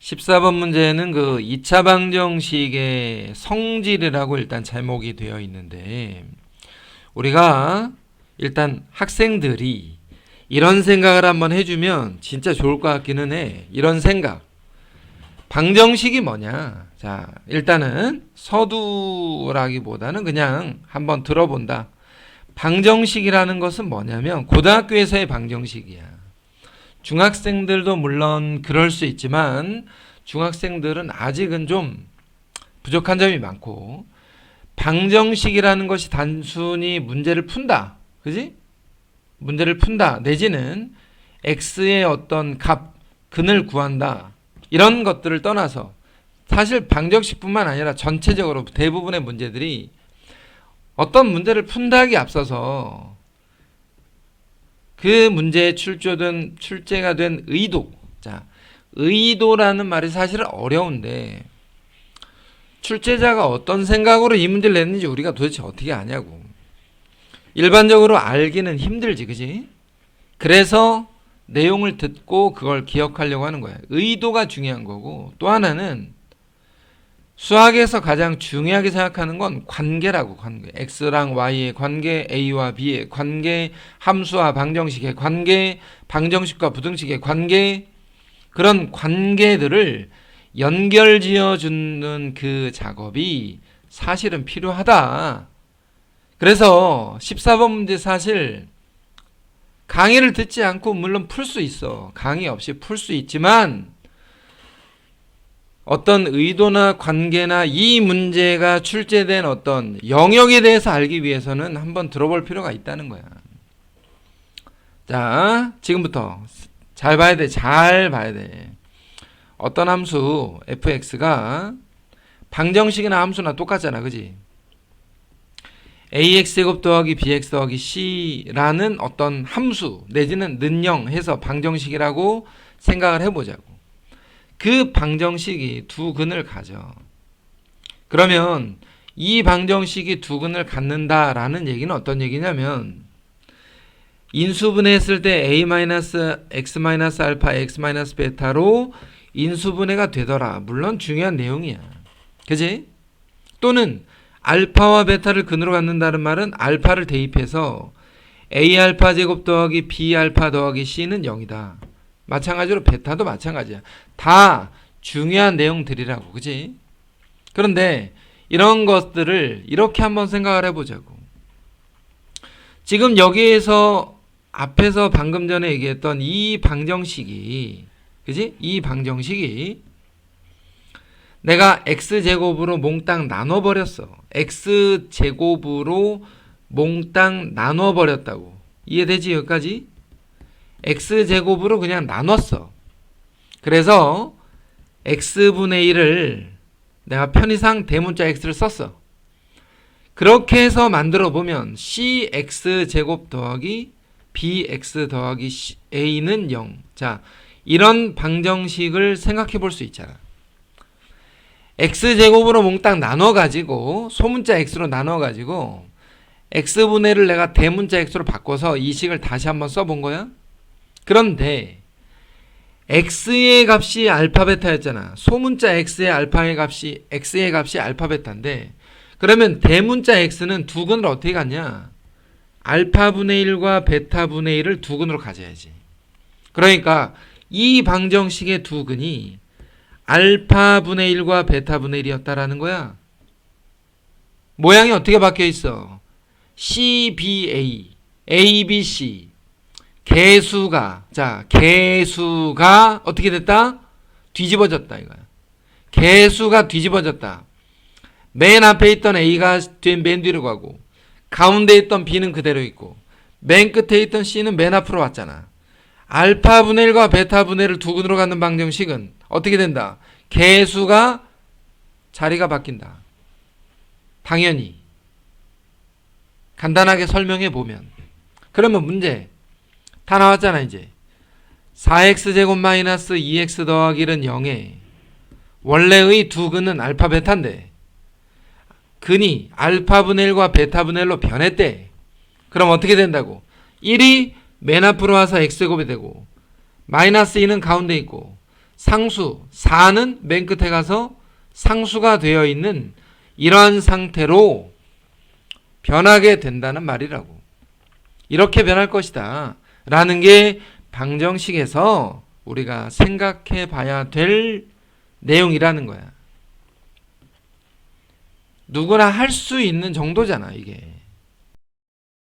14번 문제는 그 2차 방정식의 성질이라고 일단 제목이 되어 있는데, 우리가 일단 학생들이 이런 생각을 한번 해주면 진짜 좋을 것 같기는 해. 이런 생각. 방정식이 뭐냐? 자, 일단은 서두라기보다는 그냥 한번 들어본다. 방정식이라는 것은 뭐냐면 고등학교에서의 방정식이야. 중학생들도 물론 그럴 수 있지만 중학생들은 아직은 좀 부족한 점이 많고, 방정식이라는 것이 단순히 문제를 푼다. 그지? 문제를 푼다. 내지는 x의 어떤 값, 근을 구한다. 이런 것들을 떠나서 사실 방정식뿐만 아니라 전체적으로 대부분의 문제들이 어떤 문제를 푼다기 앞서서 그 문제에 출제가 된 의도. 자, 의도라는 말이 사실은 어려운데 출제자가 어떤 생각으로 이 문제를 냈는지 우리가 도대체 어떻게 아냐고. 일반적으로 알기는 힘들지, 그지? 그래서 내용을 듣고 그걸 기억하려고 하는 거야. 의도가 중요한 거고, 또 하나는 수학에서 가장 중요하게 생각하는 건 관계라고. 관계. x랑 y의 관계, a와 b의 관계, 함수와 방정식의 관계, 방정식과 부등식의 관계, 그런 관계들을 연결지어주는 그 작업이 사실은 필요하다. 그래서 14번 문제 사실 강의를 듣지 않고 물론 풀 수 있어. 강의 없이 풀 수 있지만 어떤 의도나 관계나 이 문제가 출제된 어떤 영역에 대해서 알기 위해서는 한번 들어볼 필요가 있다는 거야. 자, 지금부터 잘 봐야 돼. 잘 봐야 돼. 어떤 함수 fx가 방정식이나 함수나 똑같잖아. 그지? ax제곱 더하기 bx 더하기 c라는 어떤 함수 내지는 는영 해서 방정식이라고 생각을 해보자고. 그 방정식이 두 근을 가져. 그러면 이 방정식이 두 근을 갖는다라는 얘기는 어떤 얘기냐면, 인수분해했을 때 a-x-알파 x-베타로 인수분해가 되더라. 물론 중요한 내용이야. 그지? 또는 알파와 베타를 근으로 갖는다는 말은 알파를 대입해서 a알파 제곱 더하기 b알파 더하기 c는 0이다. 마찬가지로 베타도 마찬가지야. 다 중요한 내용들이라고. 그지? 그런데 이런 것들을 이렇게 한번 생각을 해보자고. 지금 여기에서 앞에서 방금 전에 얘기했던 이 방정식이, 그지? 이 방정식이 내가 x제곱으로 몽땅 나눠버렸어. x제곱으로 몽땅 나눠버렸다고. 이해되지? 여기까지? x제곱으로 그냥 나눴어. 그래서 x분의 1을 내가 편의상 대문자 x를 썼어. 그렇게 해서 만들어 보면 cx제곱 더하기 bx 더하기 a는 0. 자, 이런 방정식을 생각해 볼 수 있잖아. x제곱으로 몽땅 나눠가지고 소문자 x로 나눠가지고 x분의 1을 내가 대문자 x로 바꿔서 이 식을 다시 한번 써본 거야. 그런데 x의 값이 알파 베타였잖아. 소문자 x의 x의 값이 알파 베타인데, 그러면 대문자 x는 두 근을 어떻게 갖냐? 알파분의 1과 베타분의 1을 두 근으로 가져야지. 그러니까 이 방정식의 두 근이 알파분의 1과 베타분의 1이었다라는 거야. 모양이 어떻게 바뀌어 있어? CBA, ABC. 개수가 어떻게 됐다? 뒤집어졌다 이거야. 개수가 뒤집어졌다. 맨 앞에 있던 A가 맨 뒤로 가고, 가운데 있던 B는 그대로 있고, 맨 끝에 있던 C는 맨 앞으로 왔잖아. 알파분의 1과 베타분의 1을 두 근으로 갖는 방정식은 어떻게 된다? 개수가 자리가 바뀐다. 당연히. 간단하게 설명해 보면. 그러면 문제 다 나왔잖아. 이제 4x제곱 마이너스 2x 더하기 1은 0에 원래의 두 근은 알파 베타인데 근이 알파분의 1과 베타분의 1로 변했대. 그럼 어떻게 된다고? 1이 맨 앞으로 와서 x제곱이 되고 마이너스 2는 가운데 있고 상수 4는 맨 끝에 가서 상수가 되어 있는 이러한 상태로 변하게 된다는 말이라고. 이렇게 변할 것이다 라는 게 방정식에서 우리가 생각해 봐야 될 내용이라는 거야. 누구나 할 수 있는 정도잖아 이게.